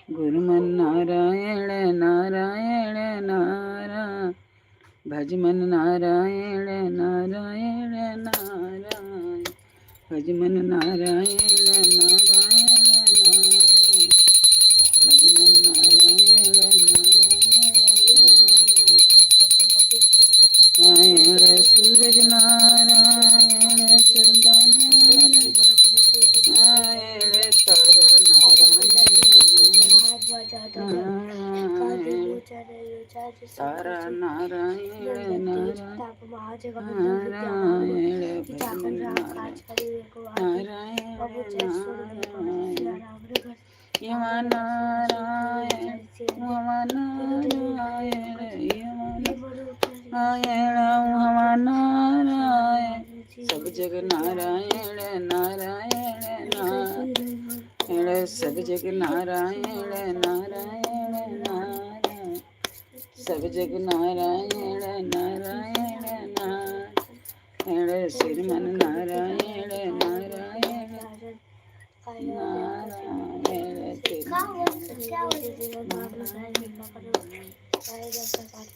गुरुमन नारायण नारायण नारायण, भजमन नारायण नारायण नारायण, भजमन नारायण नारायण नारायण, भजमन नारायण नारायण, सूरज नारायण चंदा नारायण, तारा नारायण तारा नारायण नारायण, भजमन नारायण यम नारायण यम नारायण यम नारायण, सब जग नारायण नारायण नारायण, सब जग नारायण नारायण नारायण, सब जग नारायण नारायण नारायण, श्रीमन नारायण नारायण नारायण,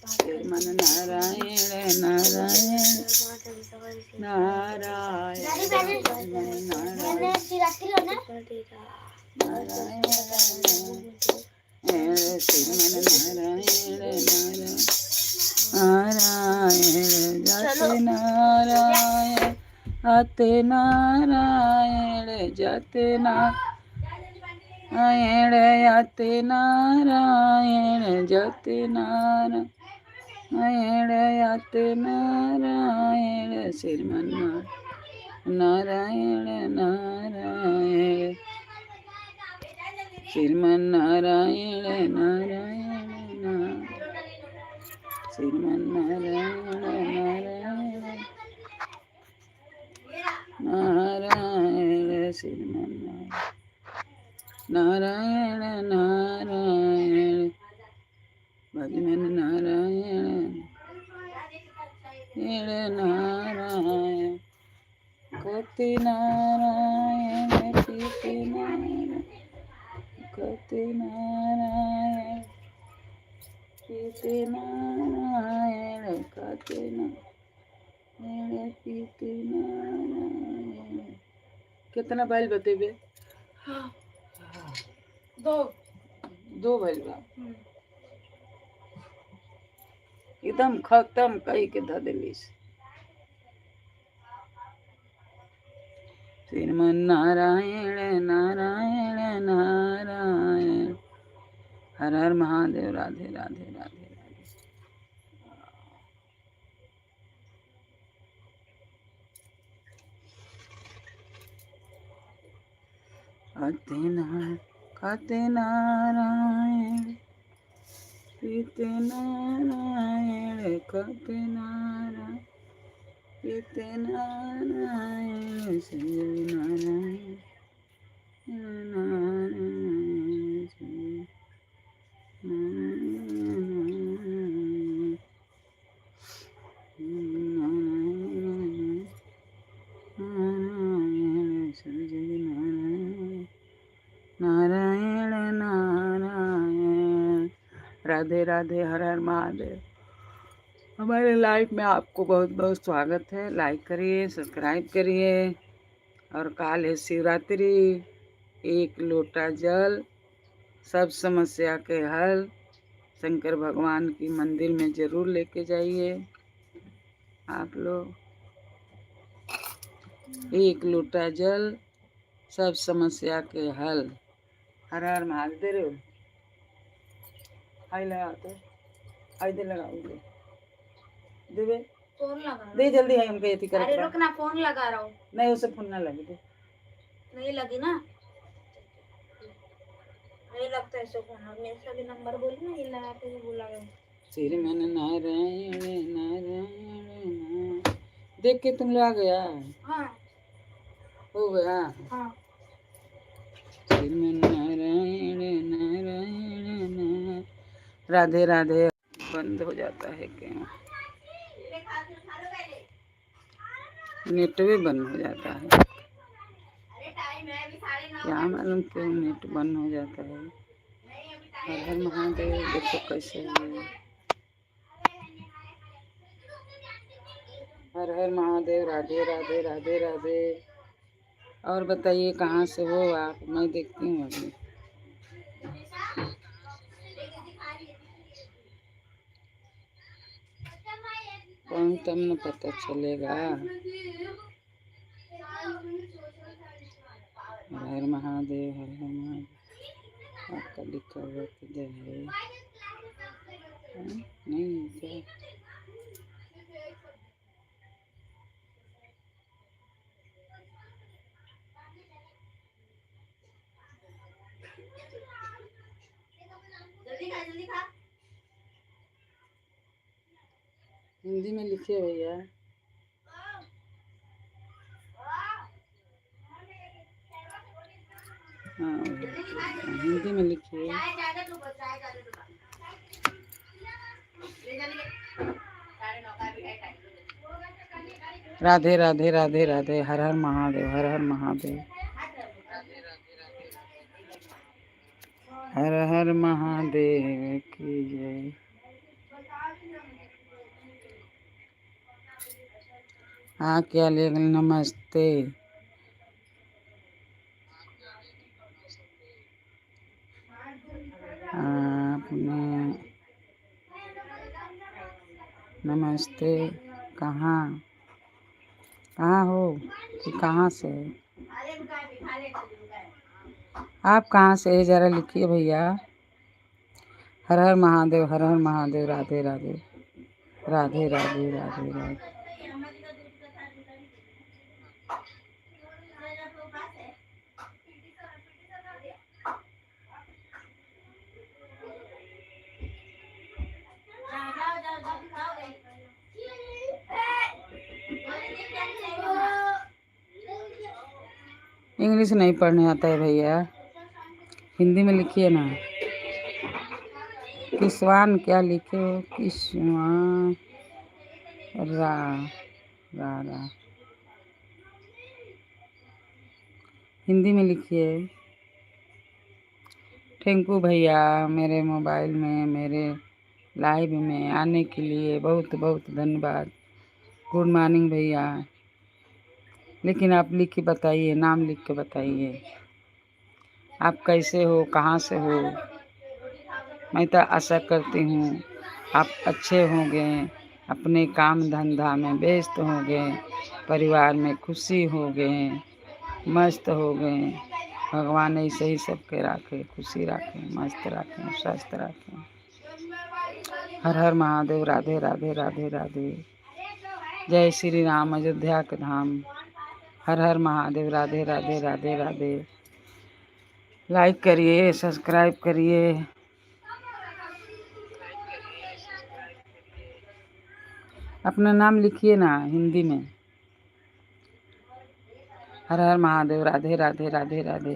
श्रीमन नारायण नारायण नारायण, श्रीमन नारायण नारायण, जाते नारायण आते नारायण, जाते नारायण आते नारायण, जाते नारायण आते नारायण, श्रीमन नारायण नारायण, श्रीमन नारायण नारायण श्रीमन नारायण नारायण श्रीमन नारायण नारायण, भजमन नारायण नारायण, कति नारायण पीति नारायण, कति नारायण पीति नारायण, कति नारायण पीति नारायण। कितना बैल बतेबे? दो बैल बा, एकदम खत्म कही के ध दिलिस। श्रीमन नारायण नारायण नारायण, हर हर महादेव, राधे राधे राधे राधे। खाते नारायण पीते नारायण, खाते नारायण पीते नारायण, संजय नारायण नारायण नारायण नारायण, राधे राधे, हर हर महादेव। हमारे लाइफ में आपको बहुत बहुत स्वागत है। लाइक करिए, सब्सक्राइब करिए। और काल है शिवरात्रि, एक लोटा जल, सब समस्या के हल शंकर भगवान की मंदिर में जरूर लेके जाइए आप लोग। एक लोटा जल, सब समस्या के हल। हर हर महादेव। हाय लगा तो हाय दे लगाओ दे दे फोन लगा दे जल्दी है हमके एथी कर। अरे रुक ना, फोन लगा रहा हूँ। नहीं उसे फोन ना लगे दे, नहीं लगी ना, नहीं लगता है ऐसे फोन। मेरे से भी नंबर बोली ना, ये लगा के बोला गया। श्रीमन नारायण नारायण, देख के तुम लोग आ गया। हाँ हो गया। हाँ श्रीमन नारायण नारायण, राधे राधे। बंद हो जाता है क्या? नेट भी बंद हो जाता है क्या मालूम क्यों नेट बंद हो जाता है। हर हर महादेव। देखो कैसे है। हर हर महादेव। राधे राधे राधे राधे। और बताइए कहाँ से हो आप? मैं देखती हूँ अभी। कौन तब न पता चलेगा। हर हर महादेव। हर हर महादेव। आपका लिखा हुआ किधर है? नहीं क्या? जल्दी खा। हिंदी में लिखिए भैया। हाँ हिंदी में लिखिए। राधे राधे राधे राधे। हर हर महादेव। हर हर महादेव। हर हर महादेव की जय। हाँ क्या ले? नमस्ते। आपने नमस्ते कहाँ कहाँ हो कि कहाँ से? आप कहाँ से? जरा लिखिए भैया। हर हर महादेव। हर हर महादेव। राधे राधे राधे राधे राधे राधे। इंग्लिश नहीं पढ़ने आता है भैया, हिंदी में लिखिए ना। किसवान क्या लिखे हो? किसवान रा रा रा हिंदी में लिखिए। थैंक यू भैया, मेरे मोबाइल में मेरे लाइव में आने के लिए बहुत बहुत धन्यवाद। गुड मॉर्निंग भैया। लेकिन आप लिख के बताइए, नाम लिख के बताइए आप कैसे हो, कहाँ से हो। मैं तो आशा करती हूँ आप अच्छे होंगे, अपने काम धंधा में व्यस्त होंगे, परिवार में खुशी होंगे, मस्त हो गए। भगवान ऐसे ही सबके रखे, खुशी रखे, मस्त रखे, स्वस्थ रखे। हर हर महादेव। राधे राधे राधे राधे। जय श्री राम अयोध्या के धाम। हर हर महादेव। राधे राधे राधे राधे। लाइक करिए, सब्सक्राइब करिए। अपना नाम लिखिए ना हिंदी में। हर हर महादेव। राधे राधे राधे राधे।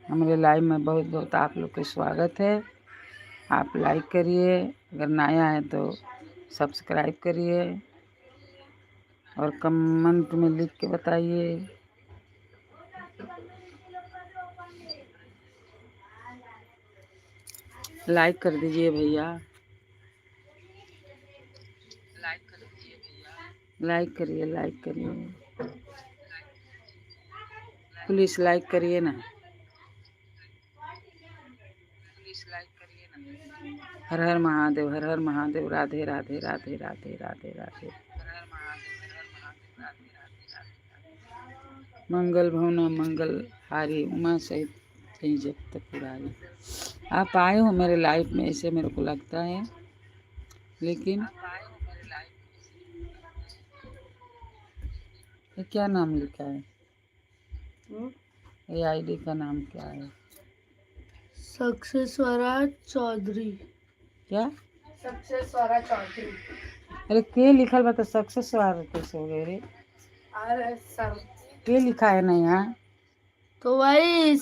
हमारे लाइव में बहुत बहुत आप लोग का स्वागत है। आप लाइक करिए, अगर नया है तो सब्सक्राइब करिए और कमेंट में लिख के बताइए। लाइक कर दीजिए भैया, लाइक करिए, लाइक करिए, प्लीज लाइक करिए ना। हर हर महादेव। हर हर महादेव। राधे राधे राधे राधे राधे राधे। मंगल भवना मंगल हारी उमा सहित कहीं जब तक पुरारी। आप आए हो मेरे लाइफ में ऐसे मेरे को लगता है, लेकिन ये क्या नाम लिखा है? ये आईडी का नाम क्या है? सक्सेसवरा चौधरी। क्या? सक्सेसवरा चौधरी। अरे के लिखल बता सक्सेस वाला कैसे हो गए रे? अरे सर के लिखा है ना यहाँ? तो वही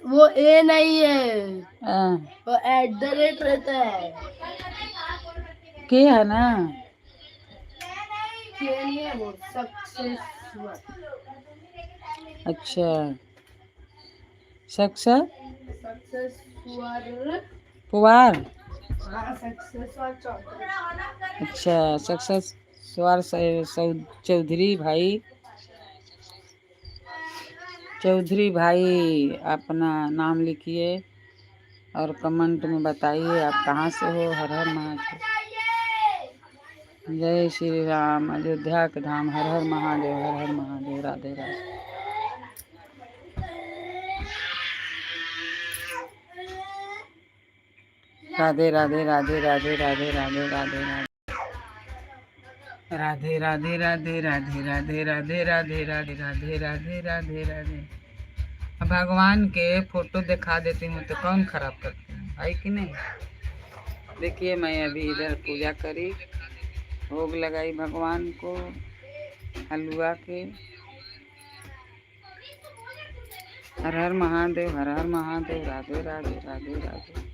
वो ए नहीं है, हाँ, वो @ रहता है। के है ना? के नहीं है, वो सक्सेसवर। अच्छा सक्सेसवर सक्सेसवर पुवार। हाँ सक्सेस और चौधरी। अच्छा, सक्सेस स्वार चौधरी भाई। चौधरी भाई अपना नाम लिखिए और कमेंट में बताइए आप कहाँ से हो। हर हर महादेव। जय श्री राम। अयोध्या के धाम। हर हर महादेव। हर हर महादेव। राधे राधे। राधे राधे राधे राधे राधे राधे राधे राधे राधे राधे राधे राधे राधे राधे राधे राधे राधे राधे राधे। भगवान के फोटो दिखा देती हूँ तो कौन खराब करते हैं भाई कि नहीं। देखिए मैं अभी इधर पूजा करी, भोग लगाई भगवान को हलवा के। हर हर महादेव। हर हर महादेव। राधे राधे राधे राधे।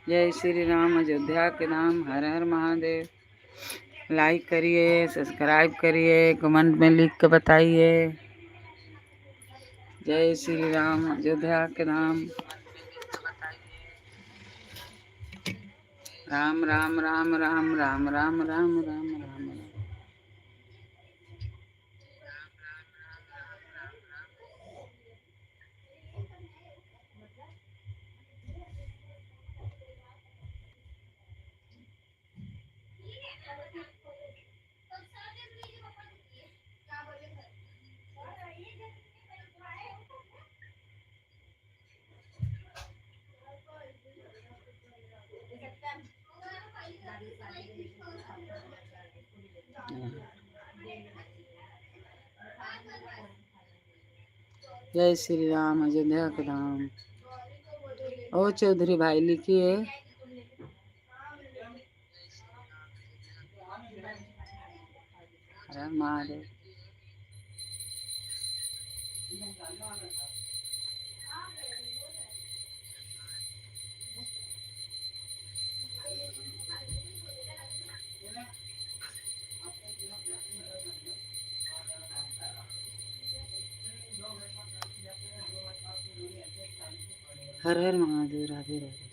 जय श्री राम। अयोध्या के नाम। हर हर महादेव। लाइक करिए, सब्सक्राइब करिए, कमेंट में लिख के बताइए। जय श्री राम। अयोध्या के नाम। राम राम राम राम राम राम राम राम राम। जय श्री राम। अयोध्या के धाम। ओ चौधरी भाई लिखिए। हर महादेव। हर हर महादेव। राधे राधे।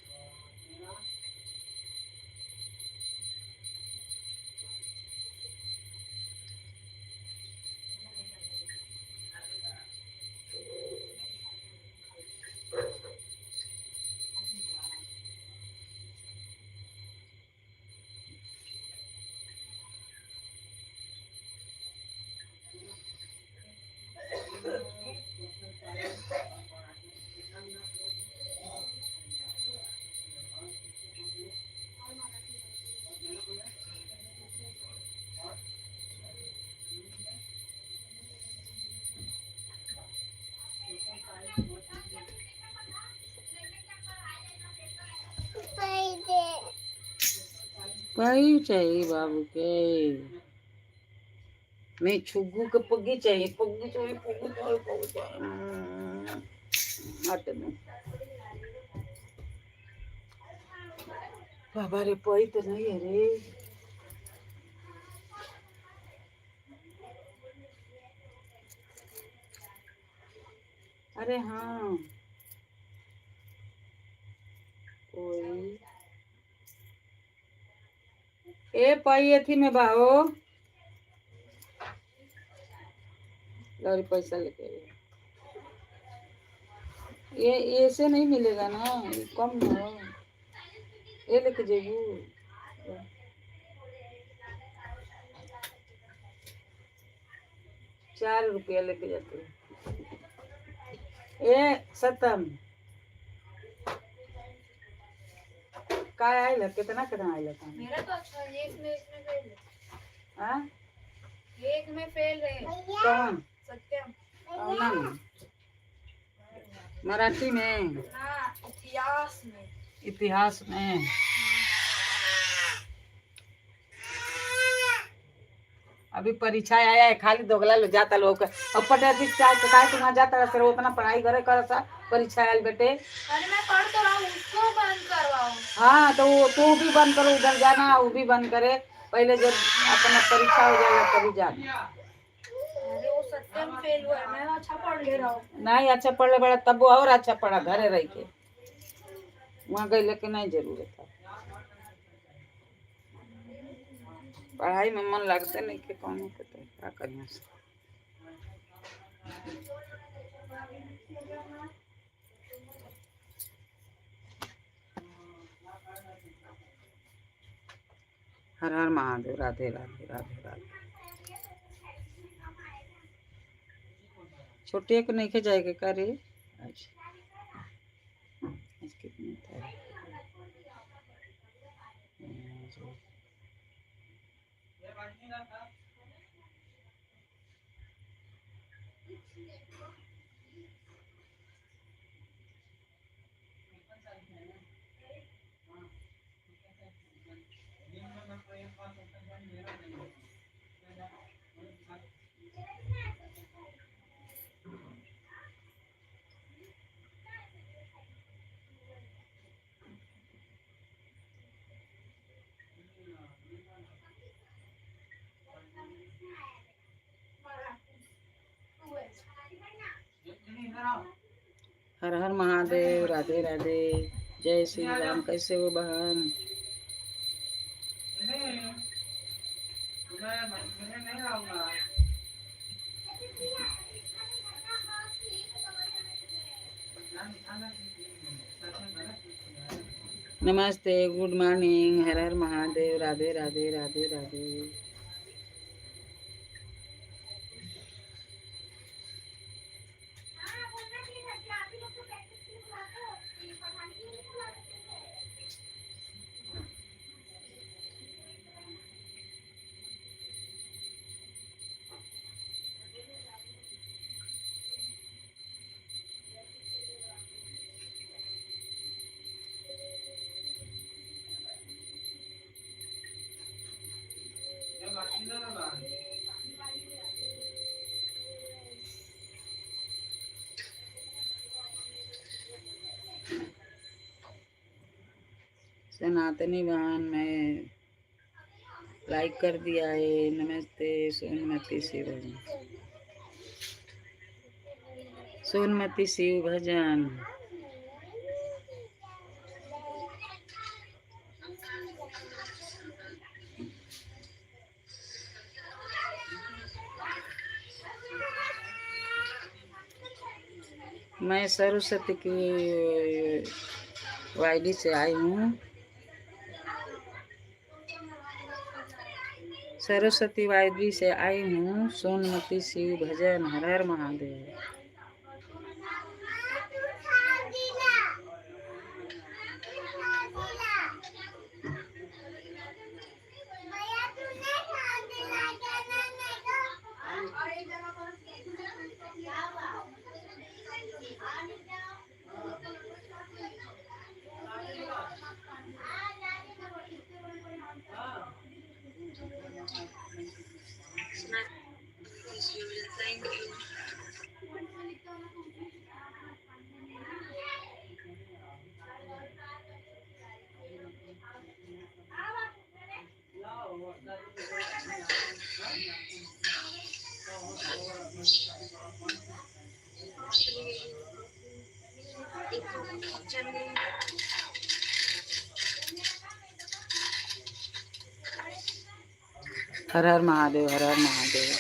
पाई चाहिए बाबू के। मैं छुग्गू के पग्गी चाहिए। पग्गी चाहिए। पग्गी चाहिए। पग्गी चाहिए। हट में बाबा रे पाई तो नहीं है रे। अरे हाँ कोई ए पाई थी में बाहो लौरी पैसा लेके आइए। ये ऐसे नहीं मिलेगा ना, ये कम है। ये लेके जेबू 4 रुपया लेके जाते। ए सतम का आइल कितना कितना आइल था मेरा तो अच्छा है, एक में फेल है। हां एक में फेल है। कौन सत्यम। कौना में? मराठी में? हाँ इतिहास में। इतिहास में अभी परीक्षा आया है, खाली दोगला लो जाता लोग और पटेटी चाय तो काय तुम्हारा जाता है, उतना पढ़ाई करे कर सा परीक्षा आयल बेटे। अरे मैं पढ़ तो रहा हूँ, उसको बंद करवाओ। हाँ तो तू भी बंद करो, उधर जाना वो भी बंद करे, पहले जब अपना परीक्षा हो जाएगा तभी जाना। अरे वो सत्यम फेल हुआ है, मैं अच्छा पढ़ ले रहा हूँ। नहीं अच्छा पढ़ ले बड़ा तब वो और अच्छा पढ़ा घरे रह के। वहाँ गई लेके नहीं जरूरत है। पढ़ाई में मन लगते नहीं कि कौन के तो क्या करिए। हर हर महादेव। राधे राधे राधे राधे। छोटे को नहीं जाएगा का रे? अच्छा, आज कितनी तारीख? हर हर महादेव। राधे राधे। जय श्री राम। कैसे हो बहन? नमस्ते, गुड मॉर्निंग। हर हर महादेव। राधे राधे राधे राधे। सनातनी बहन में लाइक कर दिया है। नमस्ते सोनमती शिव भजन। सोनमती शिव भजन। मैं सरस्वती की वाईडी से आई हूँ। सरस्वती वाईडी से आई हूँ। सोनमती शिव भजन। हर हर महादेव। हर हर महादेव। हर हर महादेव।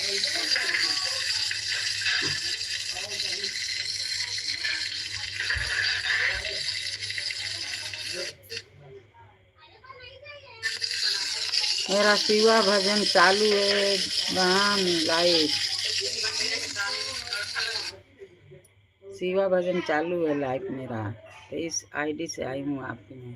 मेरा शिवा भजन चालू है बहन। लाइव शिवा भजन चालू है लाइव मेरा। तो इस आईडी से आई हूँ आपके में।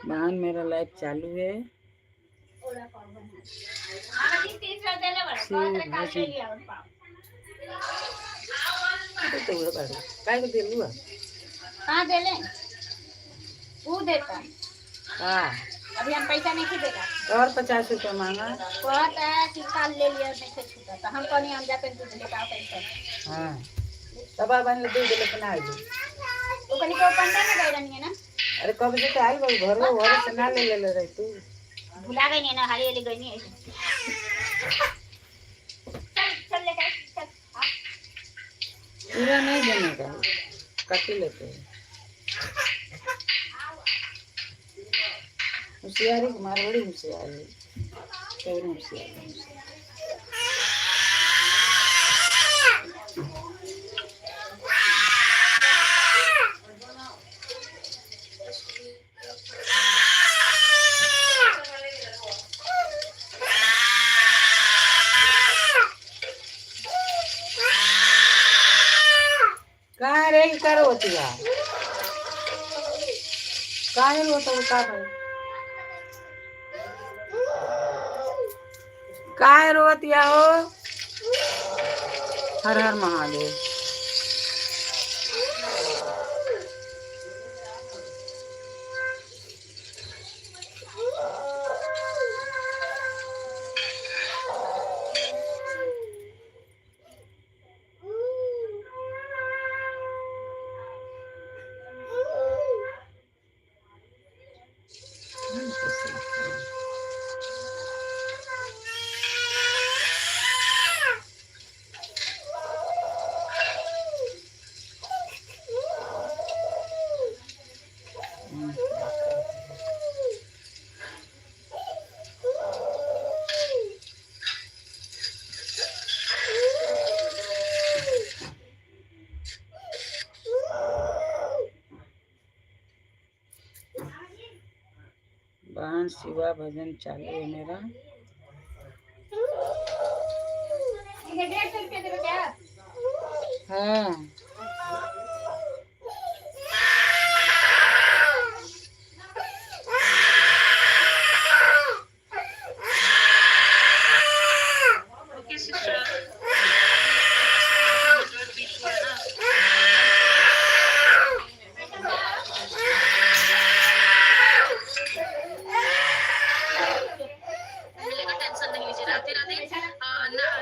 बहन मेरा लाइव चालू है। काय देलू? हाँ दे ले। वो देता। हाँ अभी हम पैसा नहीं देगा और 50 रुपया मांगा। कहता है कि काल ले लिया नहीं से छूटा तो हम कहनी हम जाते दूध लेके आओ पैसा हाँ तब अब दूध लेकिन आई वो कहनी को पंडा में गई रहनी है ना। अरे कब से तो आई घर घर से ना ले रही तू भुला गई नहीं ना हारी ले गई नहीं चल चल ले चल पूरा नहीं देने का काटी लेते हैं होशियारी कुमार बड़ी होशियारी कौन होशियारी कहाँ रे करो होती है कहाँ है वो तो का भाई काय रोवतिया हो हर हर महादेव वाहन शिवा भजन चालू है मेरा। 150 रुपया देवे क्या हाँ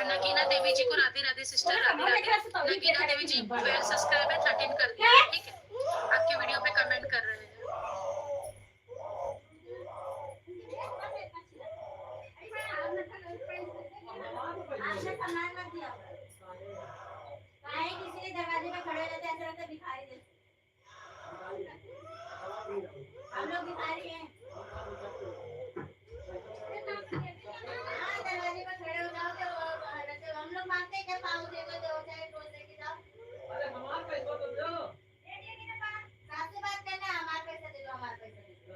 नगीना देवी जी को राधे राधे सिस्टर राधे राधे। नगीना देवी जी सब्सक्राइब है 13 कर दिया ठीक है आपके वीडियो पे कमेंट कर रहे हैं। दरवाजे पे खड़े रहते ऐसा लगता भिखारी जैसे हम लोग भिखारी हैं दरवाजे पर खड़े हो जाओ तो हम लोग मांगते हैं क्या पाँव दे दो चाहे टोल दे के जाओ अरे हमारा पैसा तो दो आपसे बात करना हमारा पैसा दे दो हमारा पैसा दे दो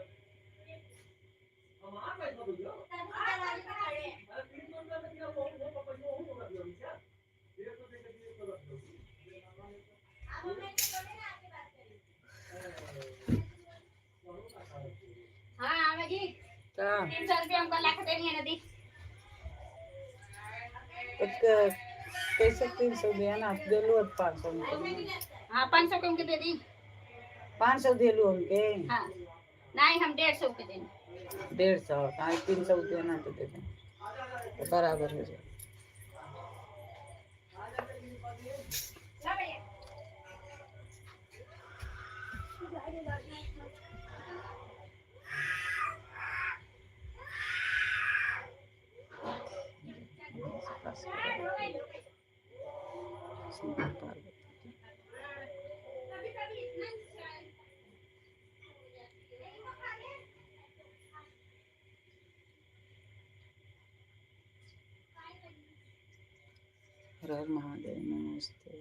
हमारा पैसा दो दरवाजे पर खड़े हैं आप हमें बोले ना आपकी बात करिए हाँ आवे जी 300 रुपया हमको लाख देनी है नदी कैसे 300 दिया ना दे लो 500 हाँ 500 के उनके दे दी 500 दे लो उनके हाँ नहीं हम 150 के देंगे 150 300 देना तो दे दें तो बराबर हो जाए। हर हर महादेव नमस्ते।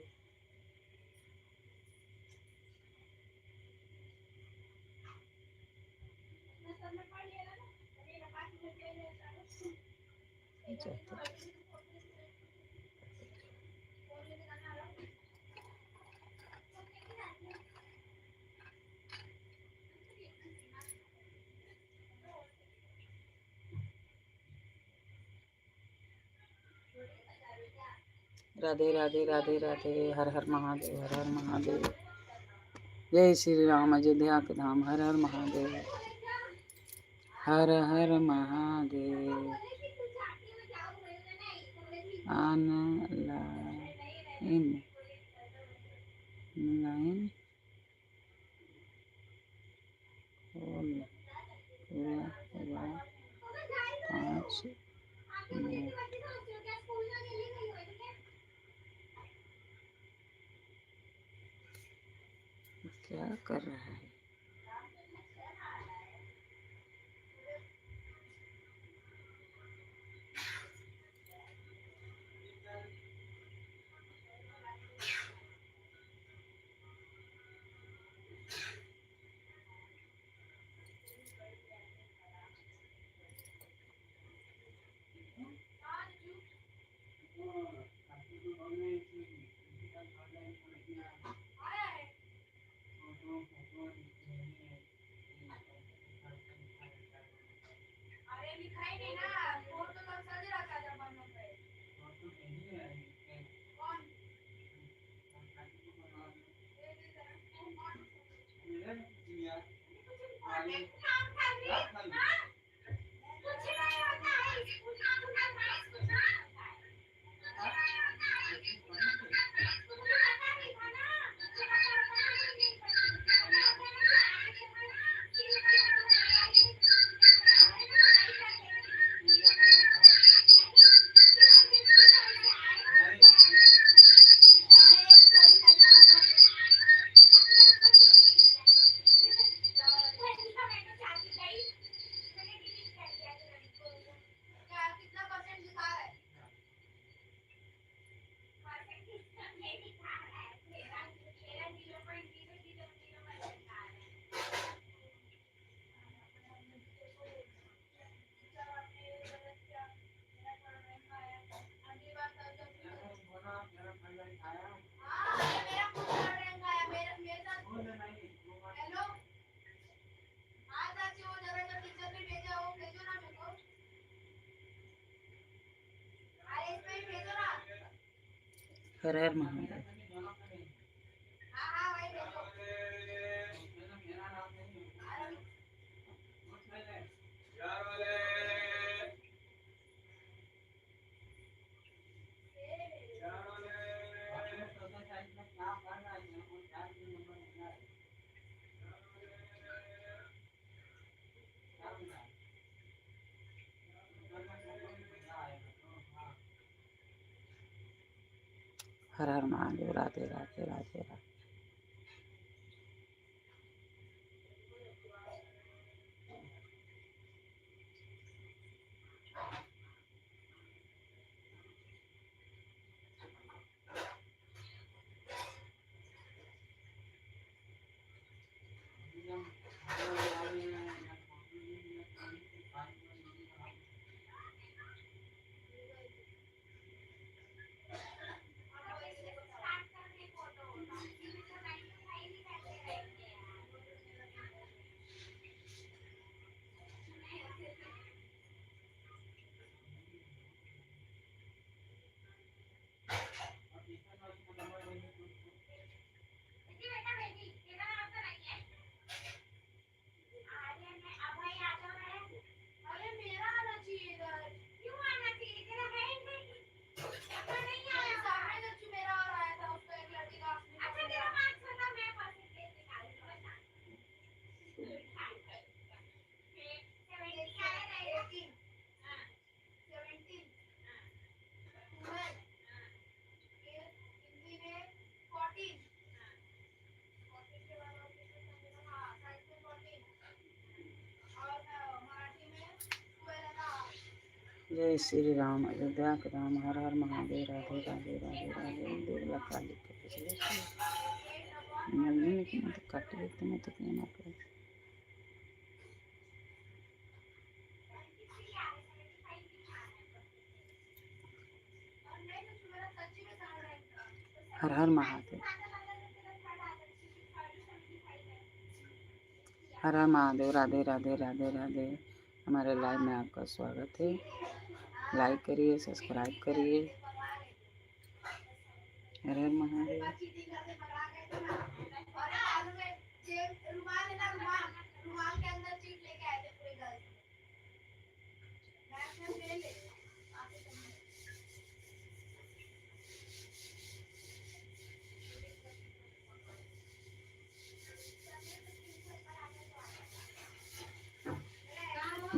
राधे राधे राधे राधे हर हर महादेव हर हर महादेव। जय श्री राम अयोध्या के धाम हर हर महादेव। हर हर महादेव। ऑनलाइन लाइन खोल पूरा हुआ 5 मिनट। क्या कर रहा है? हर हर महादेव। हर हर महादेव। राधे राधे राधे राधे। जय श्री राम। अयोध्या के राम। हर हर महादेव। राधे राधे राधे राधे। देवला काली के पिछले मल्ली की मत काटिए तो मत कहना पड़े। हर हर महादेव। हर हर महादेव। राधे राधे राधे राधे। हमारे लाइव में आपका स्वागत है। लाइक करिए, सब्सक्राइब करिए। हर हर महादेव। रुमाल है ना, रुमाल के अंदर चीट लेके आए थे पूरे घर।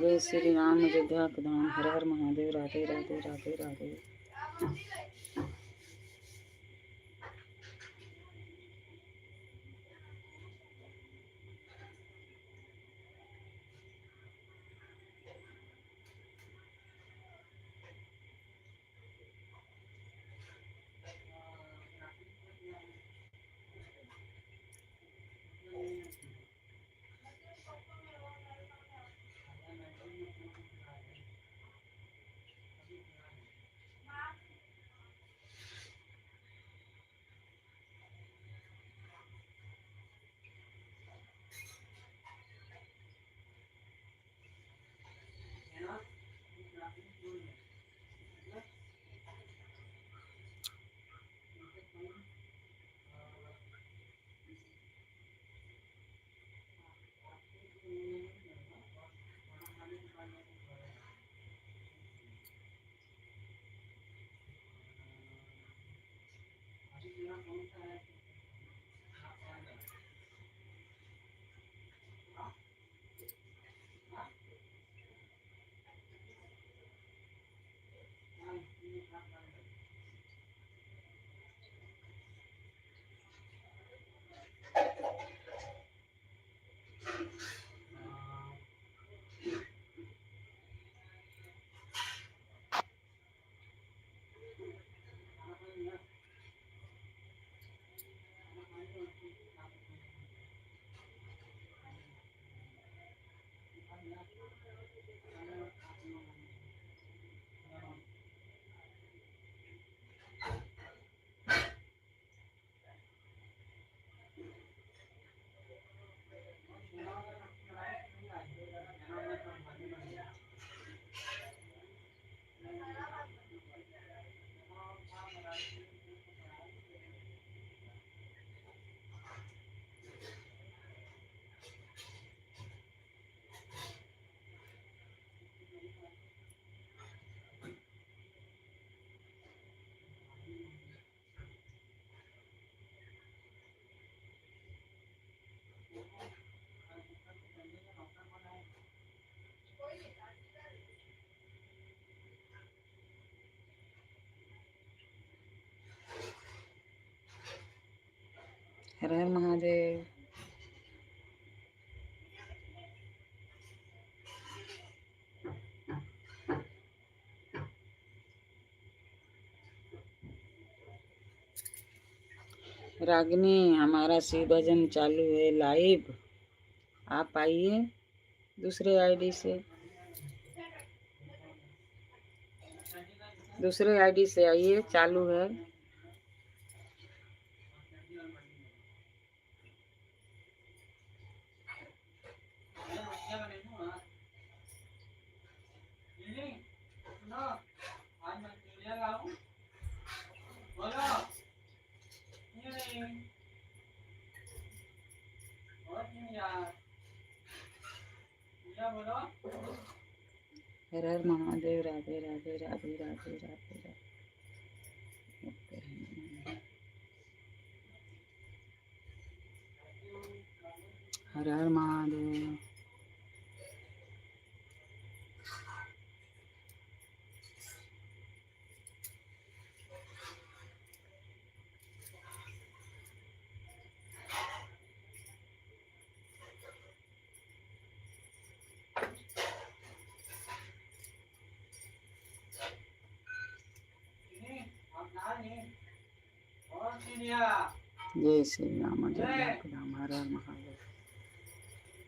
जय श्री राम अयोध्या के धाम। हर हर महादेव। राधे राधे राधे राधे। हर हर महादेव। रागिनी, हमारा शिव भजन चालू है लाइव। आप आइए दूसरे आईडी से, दूसरे आईडी से आइए, चालू है। हर हर महादेव। राधे राधे राधे राधे राधे राधे। हर हर महादेव। जय श्री राम अयोध्या के धाम। हर हर महादेव।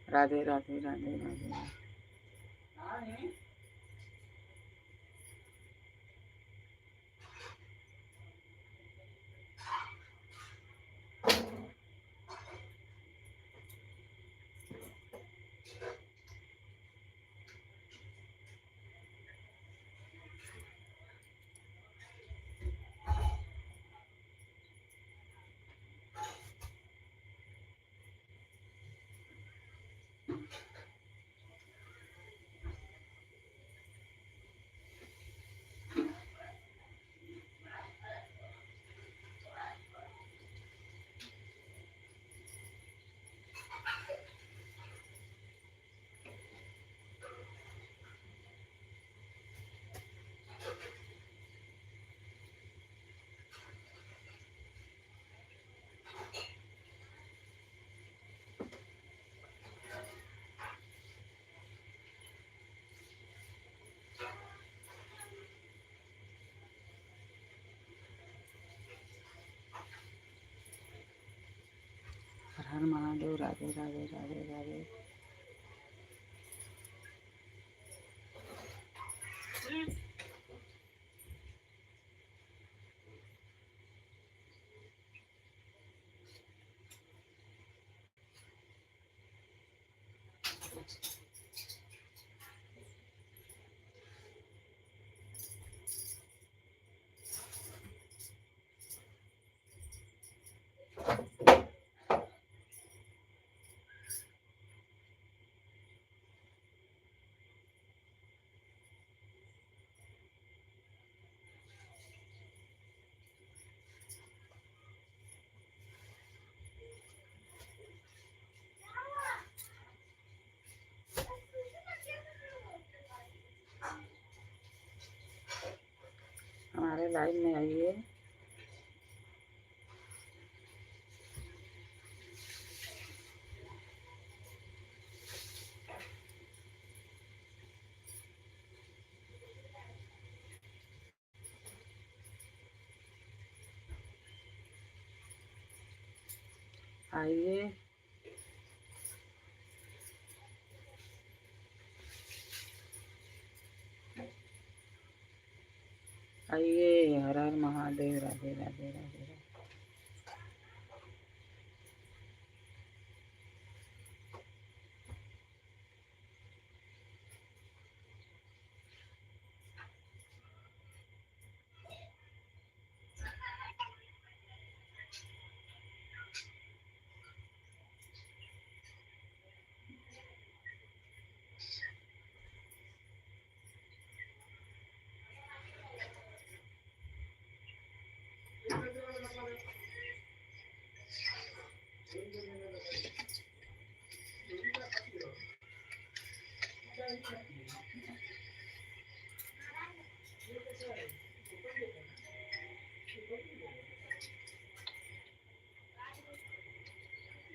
राधे राधे राधे राधे। हर महादेव। राधे राधे राधे राधे। हमारे लाइव में आइए। आइए। आइए। हर हर महादेव। राधे राधे राधे राधे।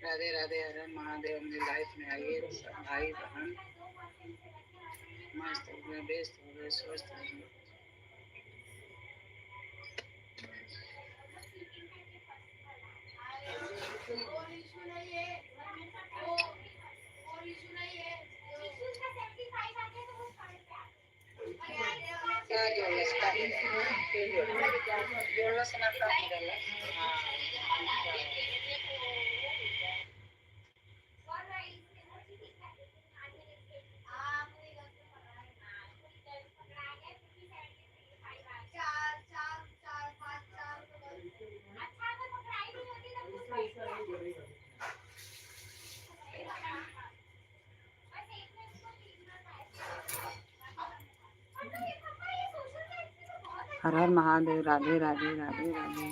राधे राधे। हर हर महादेव। अपनी लाइफ में आइए सब भाई बहन। मस्त हो गए, व्यस्त हो गए, स्वस्थ हो गए। क्या जोड़लस का? के जोड़लस ना का मिलल? हाँ। हर हर महादेव। राधे राधे राधे राधे।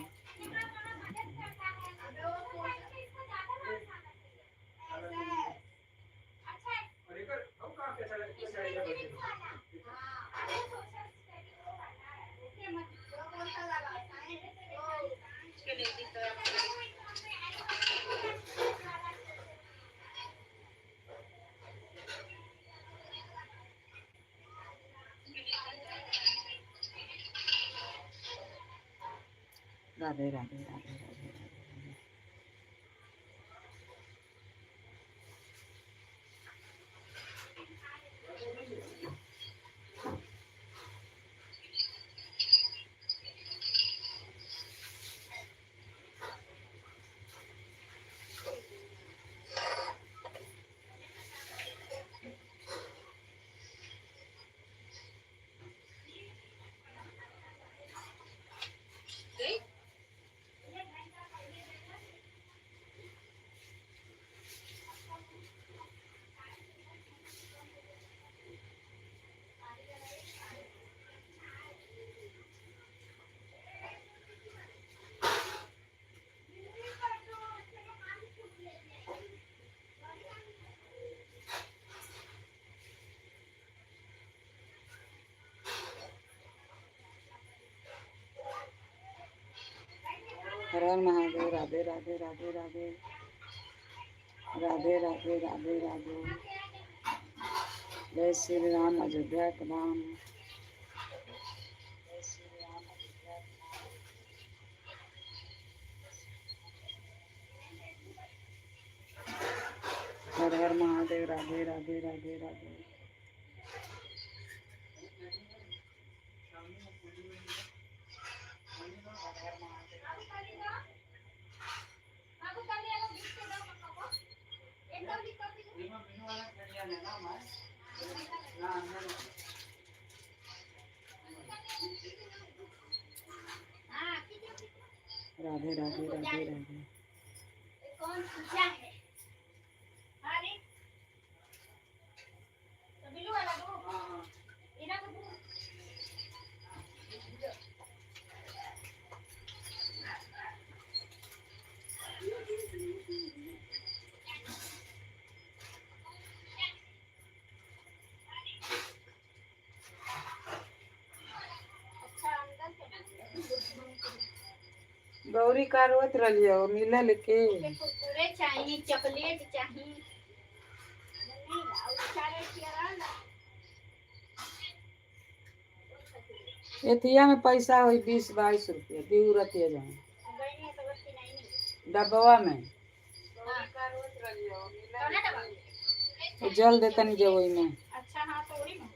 राधे राधे राधे राधे राधे। हर हर महादेव। राधे राधे राधे राधे। राधे राधे राधे राधे। जय श्री राम। अयोध्या के राम। जय श्री राम। अयोध्या के राम। महादेव, राधे राधे राधे राधे। बाबू कर लिया लो, गिफ्ट दो पापा को। एकदम गिफ्ट कर दीजिए। हाँ, कीजिए। राधे राधे राधे राधे। ये कौन पूजा है? अरे तो बिल्लू वाला दो। हाँ, इना को दो। अच्छा अंदर से गौरी का रोत रहियो मिलल के। मुझे कुरकुरे चाहिए, चॉकलेट चाहिए। नहीं और सारे किया ना। एथिया में पैसा हुई 20-22 रुपया दीऊ रतिया जाए गई नहीं तो बस नहीं। डब्बवा में हाँ का रोज रहियो मिला तो जल देतनी जे ओई में। अच्छा हाँ तो वही ना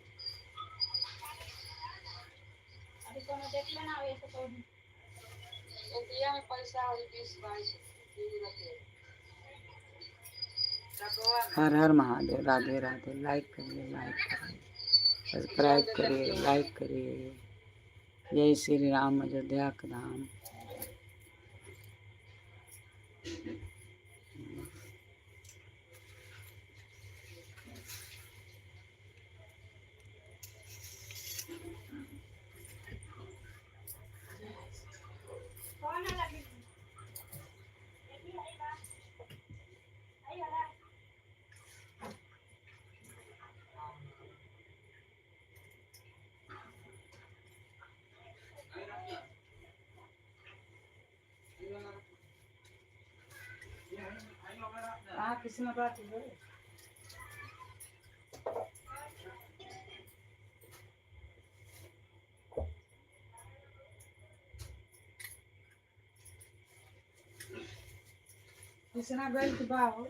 अभी तो मैं देख लेना वैसे तो एथिया में पैसा हुई 20-22 दीऊ रतिया। हर हर महादेव, राधे राधे। लाइक करिए, लाइक करिए, सब्सक्राइब करिए, लाइक करिए। जय श्री राम, अयोध्या का धाम। कौन है लगी देखिए आई बात आई वाला हाँ किसी ने बात है किसना गई थी बाहु।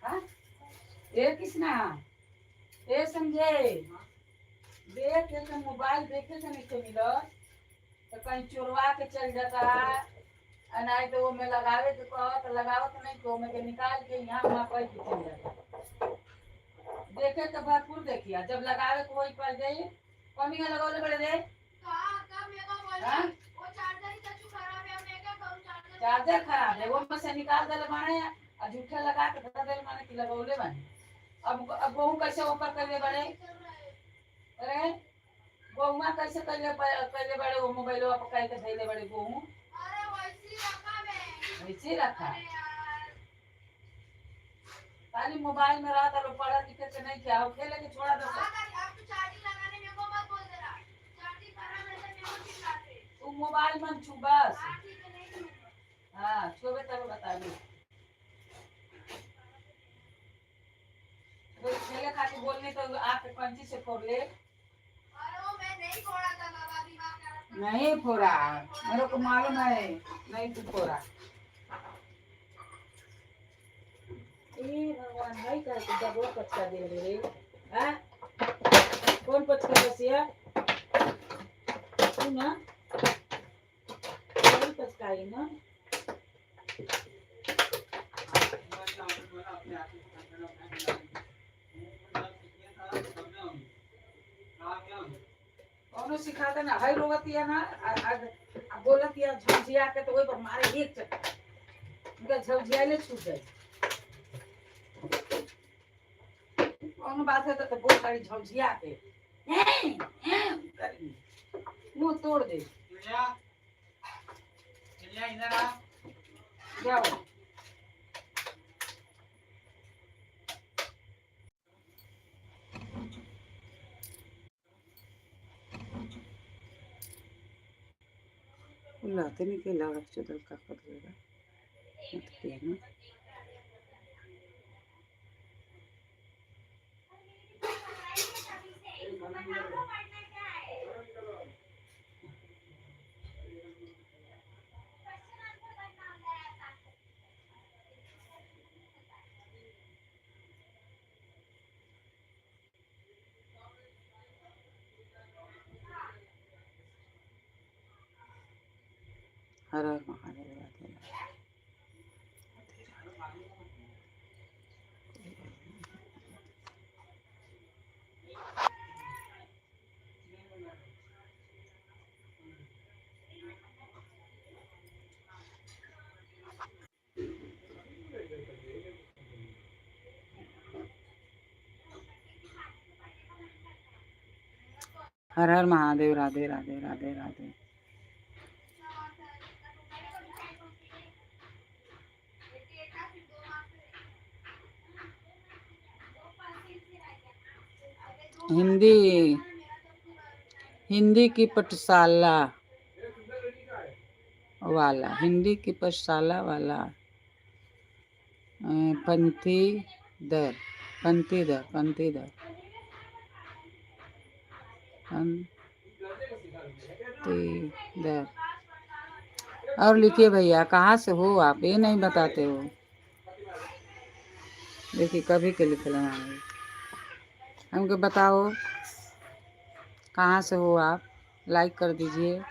हाँ ये किसना ये समझे देख के मोबाइल देखे से नहीं तो मिलो तो कहीं चोरवा के चल जाता है। नहीं तो वो में लगावे तो कहो तो लगावत नहीं तो में के निकाल के यहाँ वहाँ कोई चल जाता। देखे तो भरपूर देखिए जब लगावे तो वही पड़ जाइए कौन ही लगौले बड़े दे का मेगा बोल हाँ? वो चार्जर ही तो खराब है मैं क्या करूं चार्जर खराब है वो में से निकाल दे माने और झूठे लगा के धर दे माने कि लगौले माने। अब बहू कैसे ऊपर कर ले बड़े अरे बहुआ कैसे कर ले बड़े वो मोबाइल पर कह के धैले बड़े बहू अरे वैसी रखा मैं वैसे रखा अरे यार खाली मोबाइल में रहा था लोग पढ़ा लिखे से नहीं क्या खेले के छोड़ा दो आप तो चार्जिंग लगाने में को मत बोल दे रहा चार्जिंग खराब है तो मैं वो चिल्लाते तू मोबाइल में छू बस। हां ठीक है नहीं छूऊंगा। हाँ छुबे तब बता दी खेले खातिर बोलने तो आके पंची से फोड़ ले। अरे वो मैं नहीं फोड़ा था बाबा दिमाग खराब कर नहीं फोड़ा मेरे को मालूम है नहीं तू फोड़ा। ए भगवान भाई का तो जब वो पचका दे रे हैं कौन पचका बसिया तू ना कौन पचकाई ना कौनो सिखाता ना हई रोवतिया ना बोलतिया झुझिया के तो वही पर मारे एक चक्कर उनका झुझियाले छूट जाए। कौन बात है तो बहुत सारी झुझिया के मुंह तोड़ दे इधर आ जाओ। लाते नहीं के लगा चुदल का कर देगा मत कहना हर हर महादेव, राधे राधे। हर हर महादेव, राधे राधे, राधे राधे। हिंदी हिंदी की पाठशाला वाला, हिंदी की पाठशाला वाला, पंथी दर, पंथी दर, पंथी दर, पंथी दर। और लिखिए भैया, कहाँ से हो आप, ये नहीं बताते हो। देखिए कभी के लिख रहे हैं, हमको बताओ कहाँ से हो आप, लाइक कर दीजिए।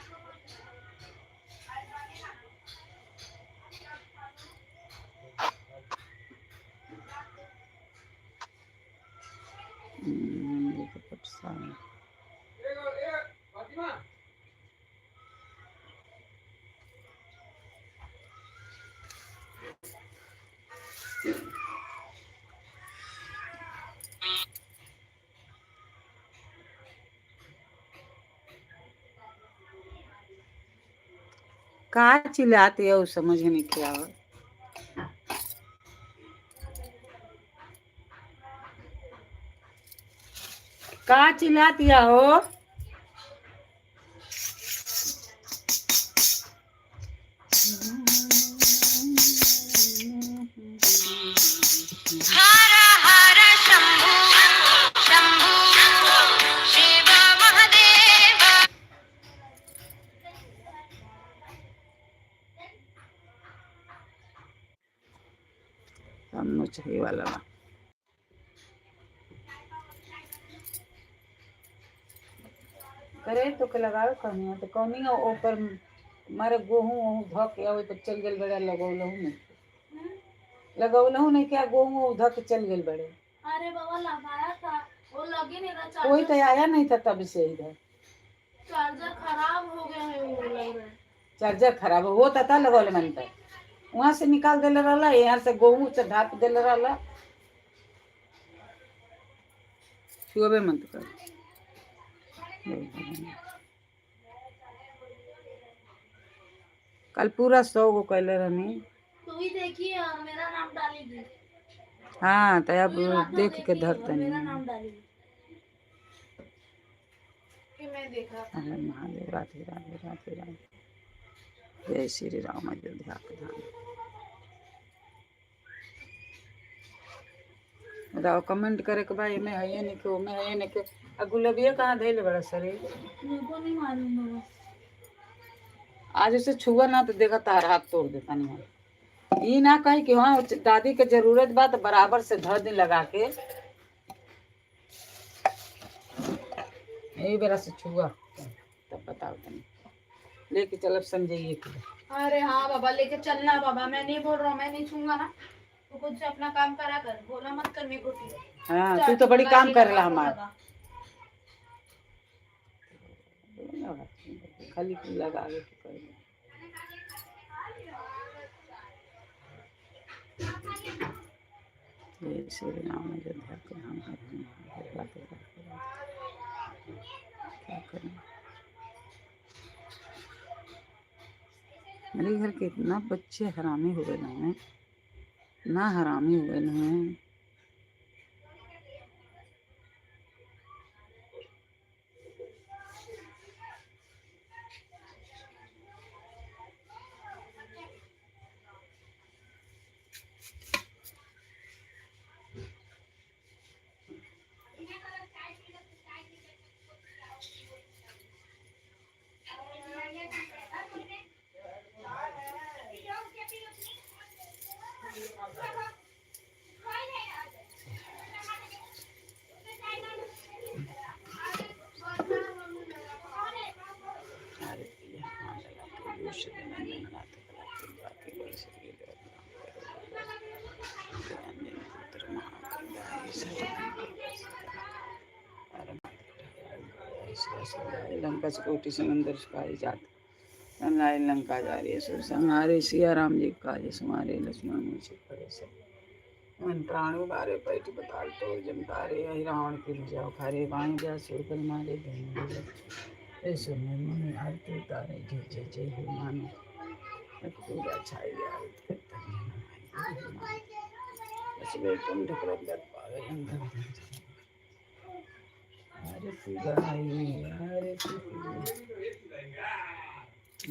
कहाँ चिल्लाते हो, समझ नहीं क्या हो। कहाँ चिल्ला दिया हो। हर हर शंभू शंभू शिव महादेव। हम चाहिए वाला ना। करे तो के लगावे कहनी तो कहनी ऊपर मारे गेहूं धक आवे तो चल गेल बड़ा लगौलहू नहीं, लगौलहू नहीं क्या, गेहूं धक चल गेल बड़े। अरे बाबा लगाया था, वो लगे नहीं रहा, कोई तो आया नहीं था तब से इधर। चार्जर खराब हो गया है, वो लग रहा है। चार्जर खराब होता था लगौले मन पर, वहां से निकाल देले रहला, यहाँ से गेहूं से ढाक देले रहला। छुबे मत कर। कल पूरा 100 गो कैले रहनी। तो ही देखिए और मेरा नाम डालेगी। हाँ तो अब देख के देखिए धरते और मेरा नहीं। नाम डालेगी कि मैं देख रहा था। हर महादेव, राधे राधे, राधे राधे। जय श्री राम, अयोध्या के धाम। बताओ कमेंट करे के भाई मैं है नहीं के, मैं है नहीं के। आ गुलाबिया कहाँ धैले बड़ा सरे, मुझको नहीं मालूम बाबा। आज उसे छुआ ना तो देखा तार हाथ तोड़ देता नहीं। ये ना कही कि हाँ दादी के जरूरत बा तो बराबर से धर दिन लगा के, यही बेरा से छुआ तब बताओ तनी लेके चलब समझिए कि। अरे हाँ बाबा लेके चलना बाबा, मैं नहीं बोल रहा हूँ, मैं नहीं छूंगा ना। तो खुद से अपना काम करा कर, बोला मत कर मेरे को। हाँ तू तो बड़ी काम करेला हमार, खाली लगा के कर। जय श्री राम, अयोध्या के धाम। क्या करें, मेरे घर के इतना बच्चे हरामी हुए हैं ना, हरामी हुए हैं। लंका से कोटि समंदर सुखाई जात संलाय लंका जा रही है संहारे सिया राम जी काजे सुमारे लक्ष्मण मुझे पड़े से मन प्राणु मारे पैठ बताल तो जम तारे अहि रावण के जाओ खारे वाणी जा सुरगल मारे धन ऐसो मन आरती तारे जय जय जय हनुमान पूजा छाई बस वैकुंठ प्रगट पावे आरती गाई आरती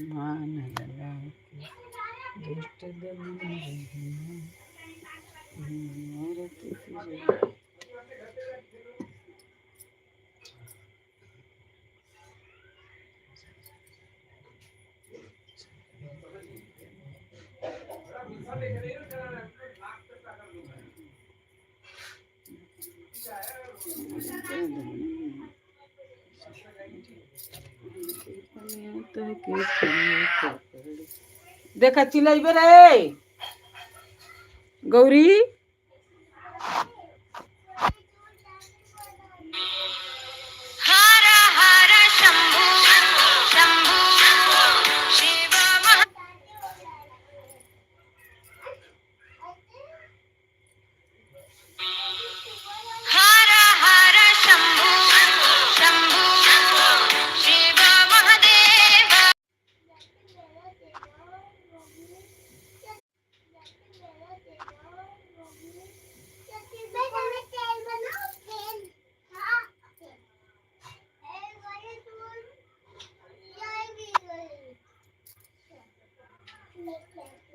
मान लगा दुष्ट दमन आरती देखा चिल्लाइबे रे गौरी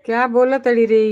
क्या बोला तड़ी रे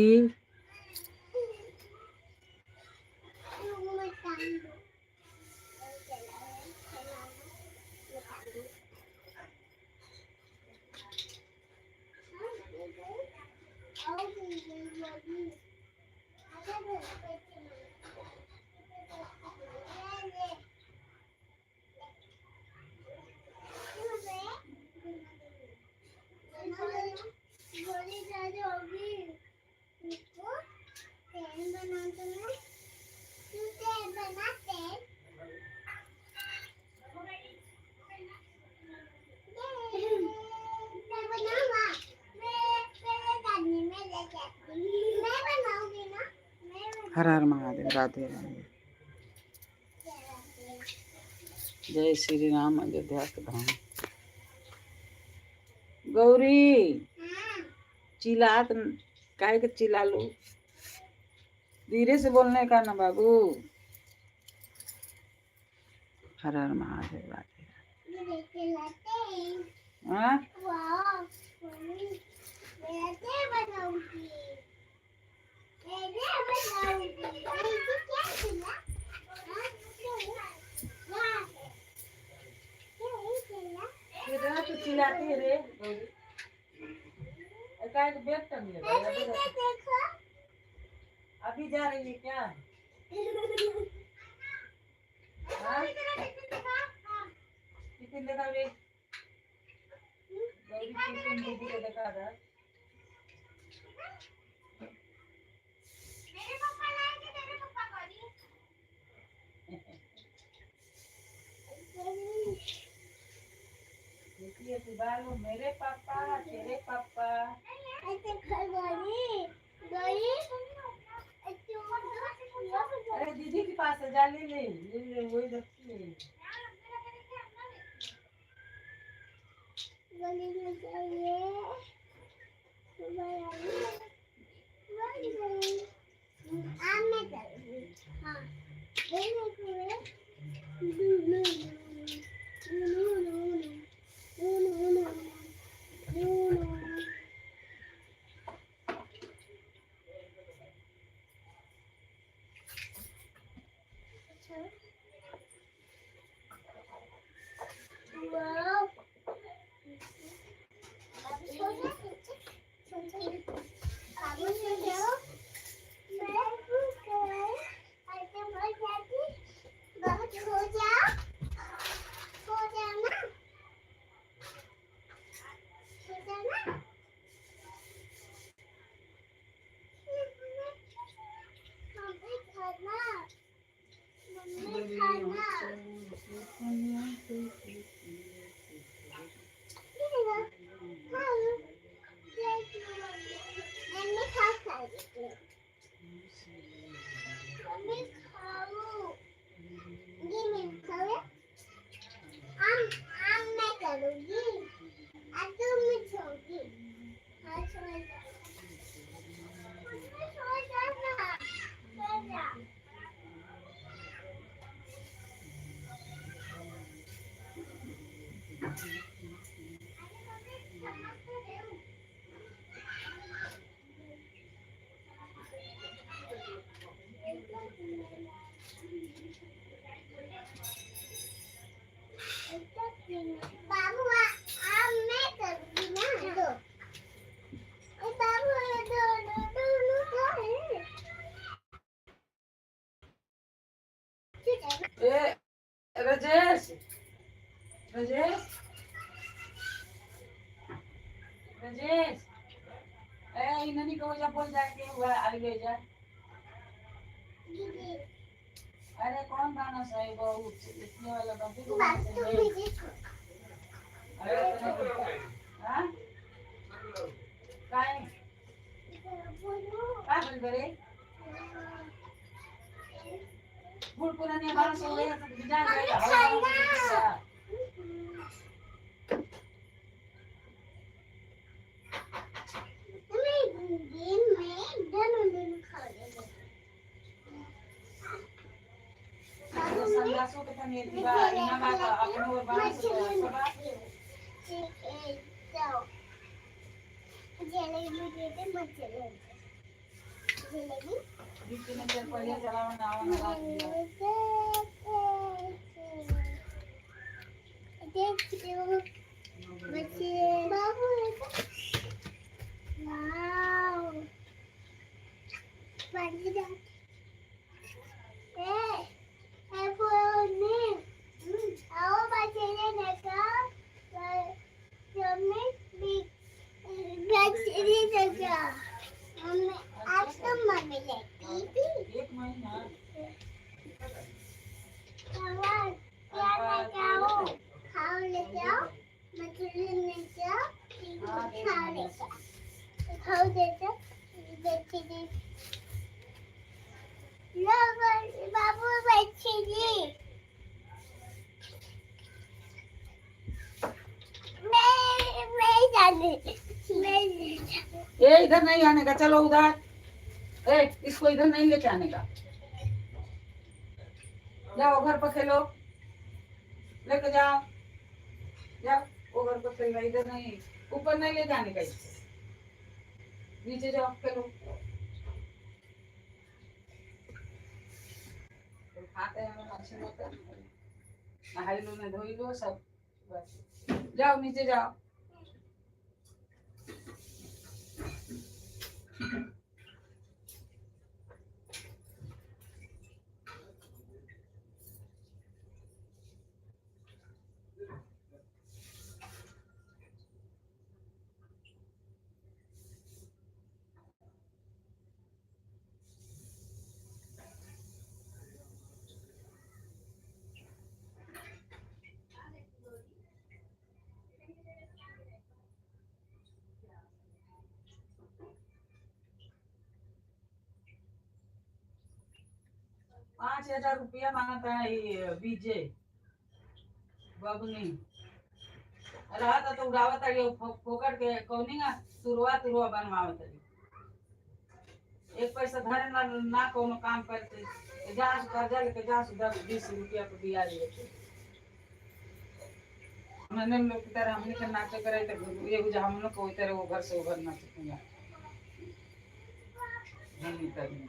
हर हर महादेव राधे राधे जय श्री राम अयोध्या के धाम गौरी चिल्लात काहे के चिल्ला लो धीरे से बोलने का ना बाबू हर हर महादेव राधे हाँ तो चिल्लाती है रे बैग टंग अभी जा रही है क्या कितने लगा बैग दीदी को दिखा रहा बालू मेरे पापा तेरे पापा अरे दीदी के पास जा ले वही रखी है मम्मी खा सकती है। मम्मी खाओ। ये मैं खाऊं? आम मैं करूँगी। अब तुम छोड़गी। हाँ छोड़ जा। मुझे छोड़ जाना। छोड़ जा। बाबू आम मैं करूँगी ना दो। बाबू दो दो दो दो। ए राजेश, राजेश, राजेश, इन्होंने को जा बोल जाके हुआ आ ले जा। अरे कौन गाना सही बहुत इसमें वाला बाबू को अरे हां काय काय बोल बरे गुड़ पुराने बाल से हुए तो जान गए संगासो के तने दिवा इनामा का अपनो बाल से सब जलेबी देते मत जलेबी बीच में चल पड़े चलावा ना आवा देखियो बच्चे बाबू वाओ बंदी जा ए फोने आओ बच्चे ने देखा हमने भी बच्चे देखा मम्मी आज तो मम्मी लेती थी एक महीना खाओ खाओ ले जाओ मछली ले जाओ खाओ ले जाओ खाओ दे जाओ देखिए दे लो बाबू मछली मैं जाने ए इधर नहीं आने का चलो उधर ए इसको इधर नहीं लेके आने का जाओ घर पर खेलो लेके जाओ जाओ वो घर पर खेलना इधर नहीं ऊपर नहीं ले जाने का इसको नीचे जाओ खेलो तो खाते हैं अच्छे होते हैं नहाई लो ने धोई लो सब बस जाओ नीचे जाओ ₹5,000 मांगता है ये बीजे बबनी रहा तो उड़ावत है फोकट के कौनिंगा तुरवा तुरवा बनवावत है एक पैसा धरे ना कोनो काम करते जहाँ से कर्जा लेके जहाँ से 10-20 रुपया को दिया लेते मैंने लोग की तरह हमने के नाटक करे तो ये जो हम लोग को तरह वो घर से उभर ना सकूंगा नहीं करनी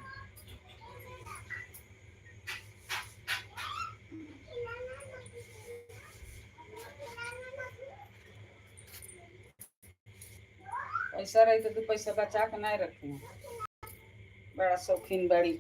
पैसा रही तो पैसा बचा के नहीं रखी बड़ा शौकीन बड़ी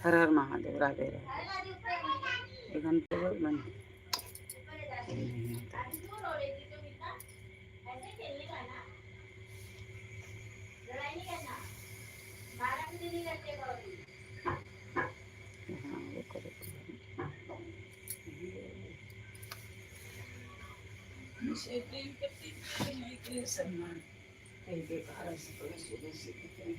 हर हर महादेव राधे राधे 1 घंटे बन नहीं करते भाभी। हाँ वो करो। सम्मान के कारण से थोड़ा सुबह सीखते हैं।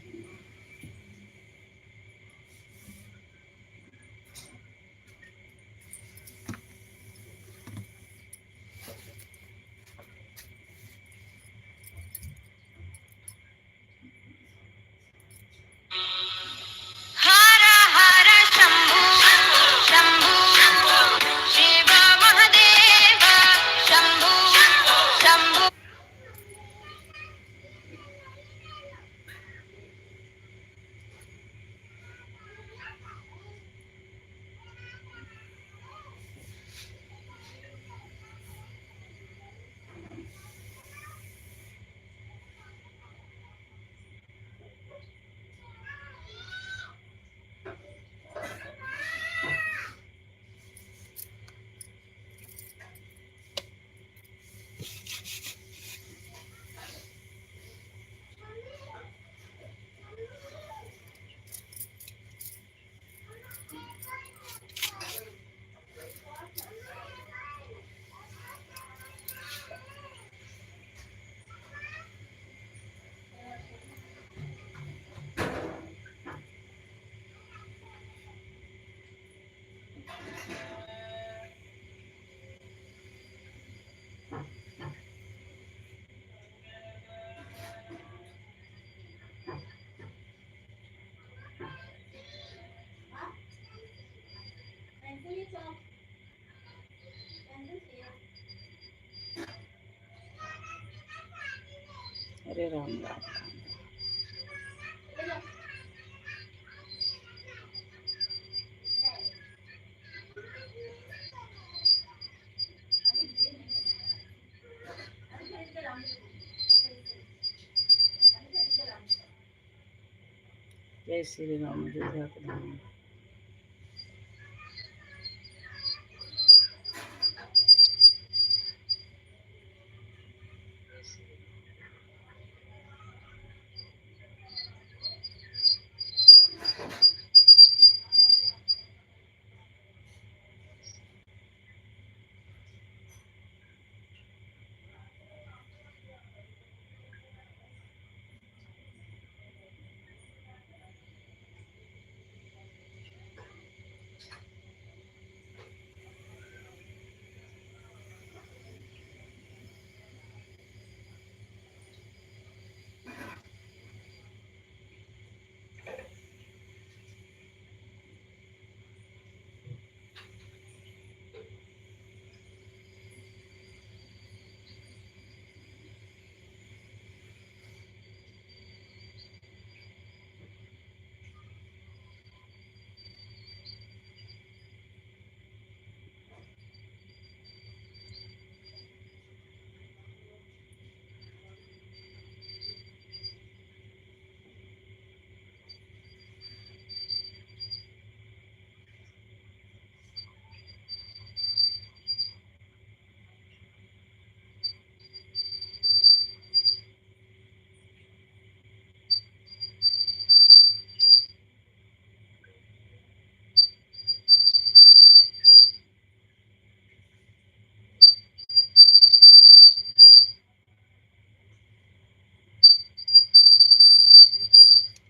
हर हर शंभू शंभू शिव महादेव शंभू शंभू। अरे राम राम राम। जय श्री राम अयोध्या के धाम।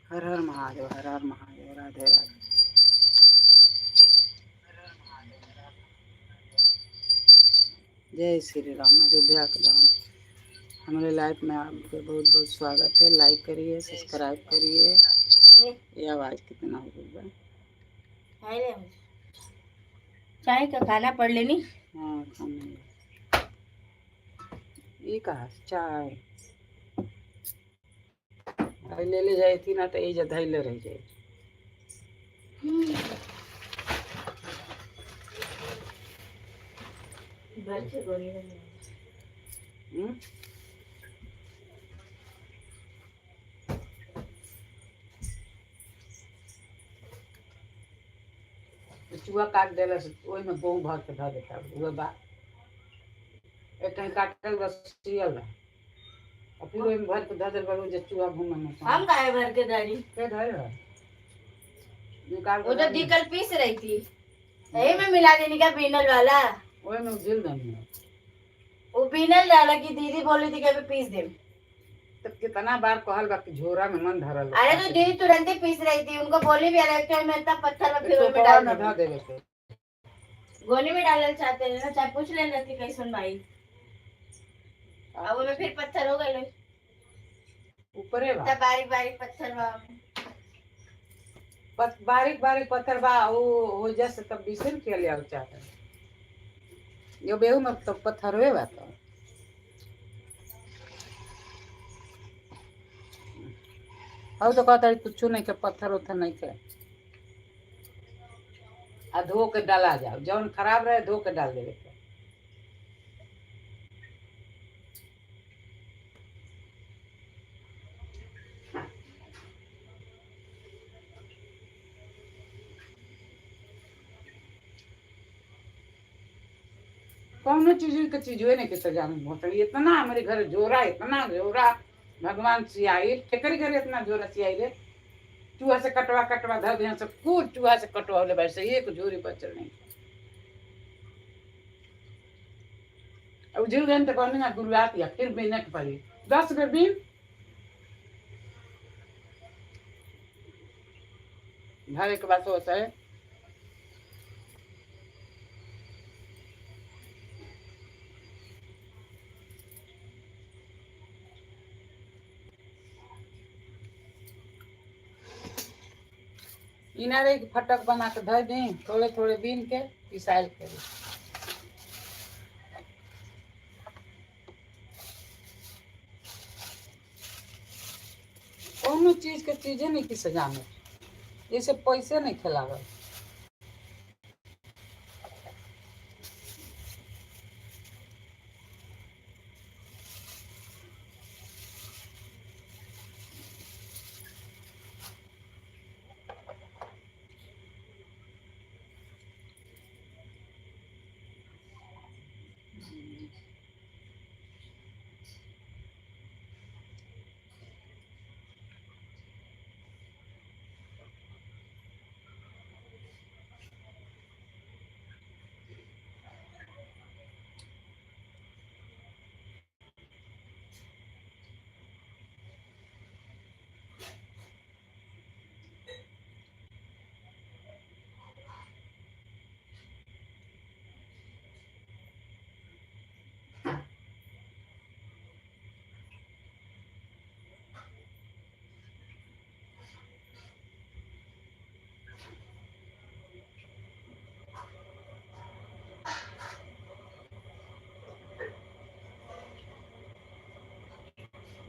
हर हर महादेव, हर हर महादेव, राधे राधे। जय श्री राम अयोध्या के धाम। हमारे लाइफ में आपका बहुत बहुत स्वागत है। लाइक करिए, सब्सक्राइब करिए। ये आवाज़ कितना हो गई है? चाय का खाना पड़ लेनी। हाँ खाना ये कहा चाय ले ले जाए थी ना तो ये धैले रह जाए। चूहा काट देला से ओहि में बहु भर के धर देता उहे बा एक कहीं काटल बस सियल और फिर ओहि में भर के धर देल बड़ो जे चूहा घूमे में हम काहे भर के दारी के धर निकाल वो के तो डाल दी दे। कल पीस रही थी, यही में मिला देने का बीनल वाला। ओए में जिल नहीं है। वो बीनल डाला कि दीदी बोली थी कि अभी पीस दे। तो कितना बार कहल बा कि झोरा में मन धरल अरे तो दीदी तुरंत ही पीस रही थी, उनको बोली भी अलग में इतना पत्थर में फिर में डाल धर दे, देवे के गोनी में डालना चाहते हैं ना, चाहे पूछ लेना कि कैसन भाई। अब में फिर पत्थर हो गए, ऊपरे बा इतना बारीक बारीक पत्थर बा। बारीक बारीक पत्थर बा वो हो जैसे तब बिसर के ले आउ चाहता यो बेहू में तो पत्थर हुए बा तो अब तो कहता कुछ नहीं के पत्थर उथर नहीं के आ धो के डाला जाओ जौन खराब रहे धो के डाल देवे के। कौनो चीज हुए नहीं कि सजा में बहुत इतना हमारे घर जोरा इतना जोरा भगवान सियाई ठेकरी घर इतना जोरा सियाई रे चूहा से कटवा कटवा धर दिया सब कुछ चूहा से कटवा ले वैसे एक झोरी बचल नहीं। अब जिल गए तो कहने ना गुरुआत या फिर बीने के पड़ी 10 बेर बीन भावे के बात होता है। इनारे के फटक बना के धर दी थोड़े थोड़े बीन के पिसाइल के कौनो चीज के चीजें नहीं की सजा में जैसे पैसे नहीं खिलावे।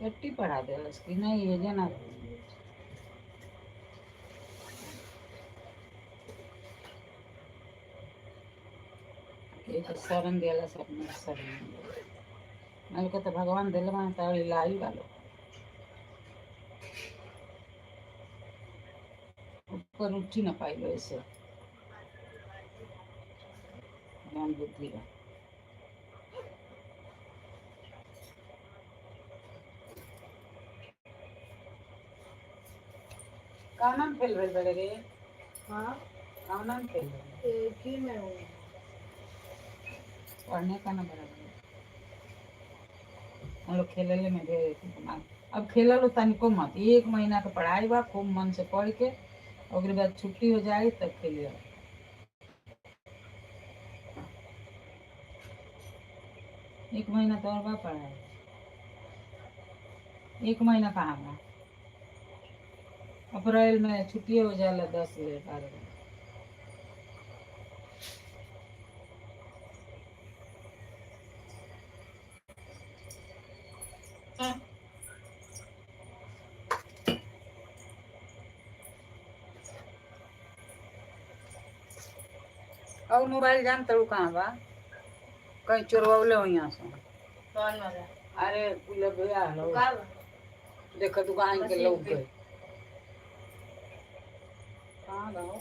गट्टी पढ़ा दे उसकी नहीं ये जना शरण दिला सब में शरण मैं कहते भगवान दिल में तो लाई वालो ऊपर उठी ना पाई ऐसे ज्ञान बुद्धि का कानन फेल भेल बड़े रे। हाँ कानन फेल भेल की मैं हूँ पढ़ने का ना बराबर हम लोग खेलले में ढेर दिमाग अब खेलल तनिको मत 1 महीना के पढ़ाई बा खूब मन से पढ़ के और बाद छुट्टी हो जाए तब खेलिए 1 महीना तो और बा पढ़ाई 1 महीना कहाँ बा अप्रैल में छुट्टी हो जाला 10 से 12 और मोबाइल जानते हो कहाँ बा कहीं चोरवले हो यहाँ से कौन वाला अरे कुल भैया लो का देखो दुकान के लोग गए कहाँ गाओ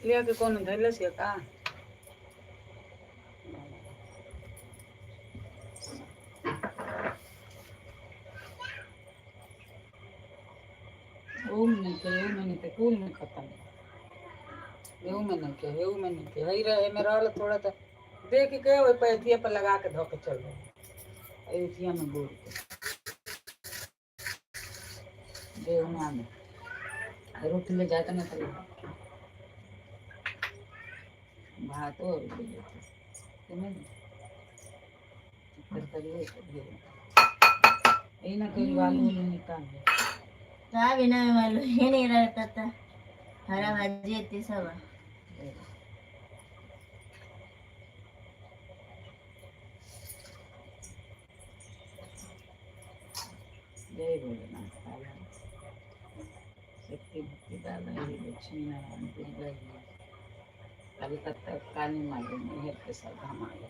लिया के कौन धैले से का ओम नहीं के एहू में नहीं के कुल में खत्म एहू में नहीं के एहू में नहीं के हई रहे में रहल थोड़ा सा देख के वही पैथिया पर लगा के धो के चल रहे एथिया में बोल के देवना में रोटी ले जाता ना तो भात और ले लेते समझ तरकारी यही ना कोई आलू वालू निकाल काय बिना मालूम हे नहीं रहता था हरा भाजी येते सब जय भोलेनाथ शक्ति भक्ति दादा लक्ष्मी नारायण दुर्गा जी कलकत्ता काली माई मेहर के सब हमारे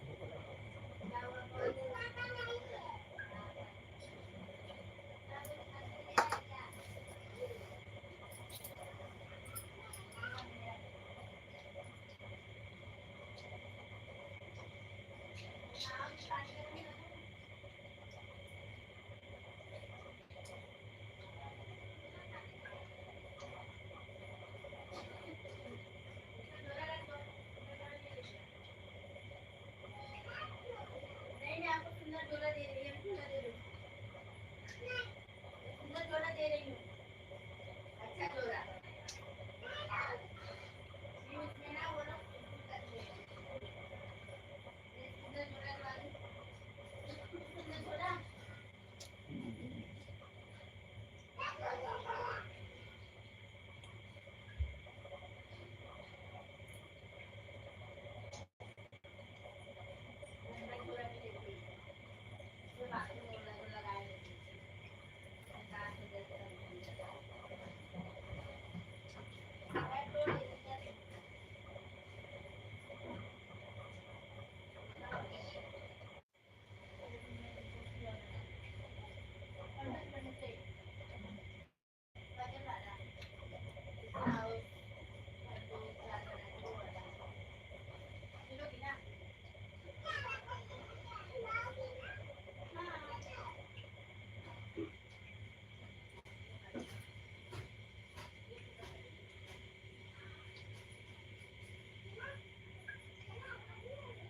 नहीं आपको सुंदर डोला दे रही है सुंदर दे रही हूँ सुंदर डोला दे रही हूँ अच्छा डोला इसमें ना वो लोग सुंदर डोला वाली सुंदर डोला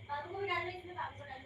बाबू को डाल इसमें बाबू को डाल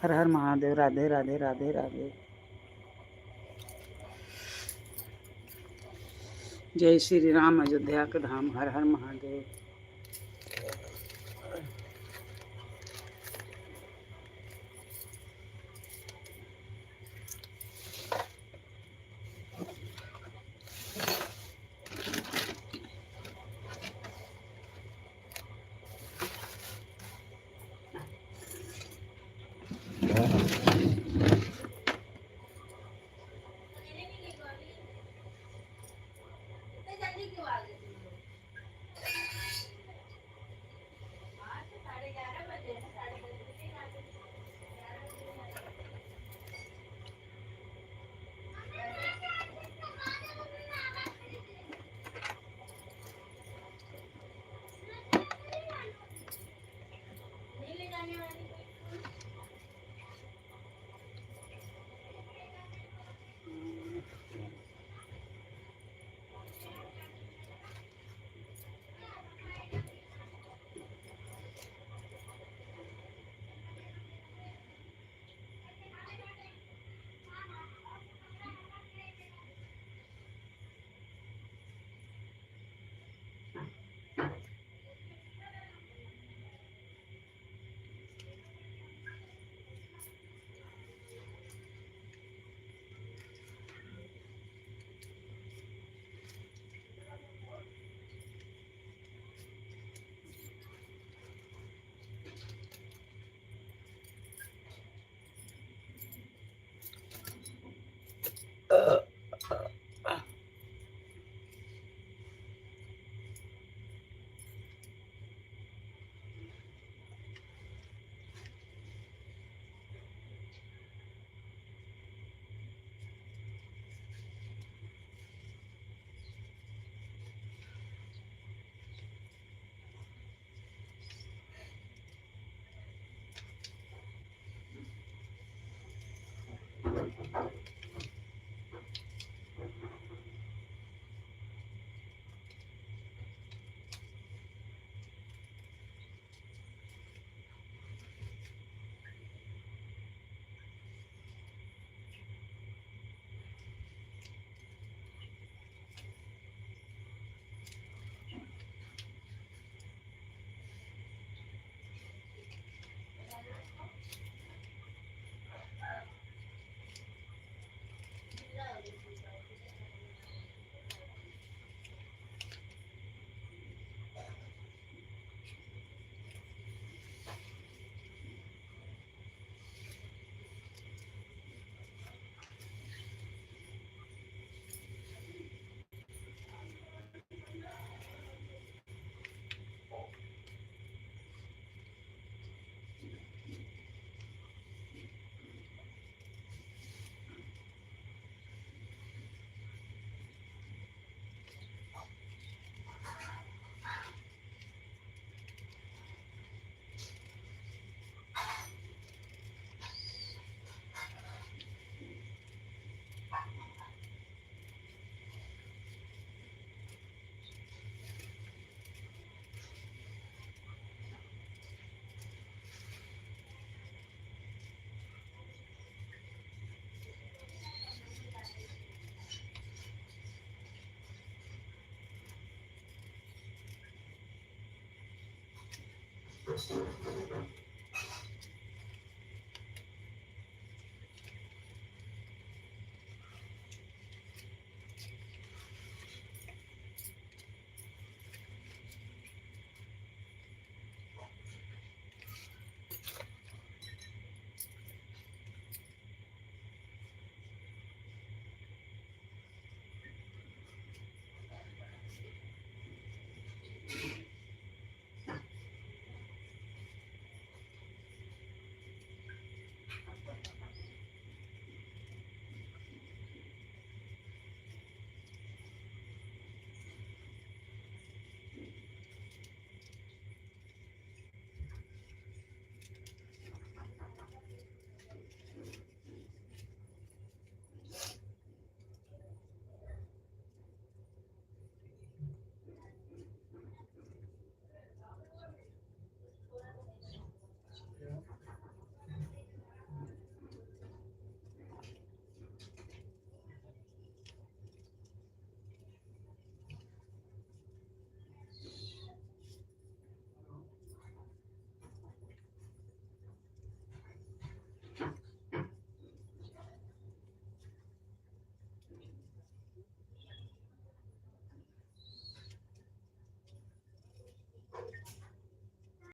हर हर महादेव। राधे राधे राधे राधे। जय श्री राम अयोध्या के धाम। हर हर महादेव। इतने जल्दी क्यों आ गए तुम लोग? आज तो 11:30 बजे हैं, 10:30 बजे नहीं आ गए। 11 बजे नहीं आ गए। नहीं ले जाने वाली कोई फूल?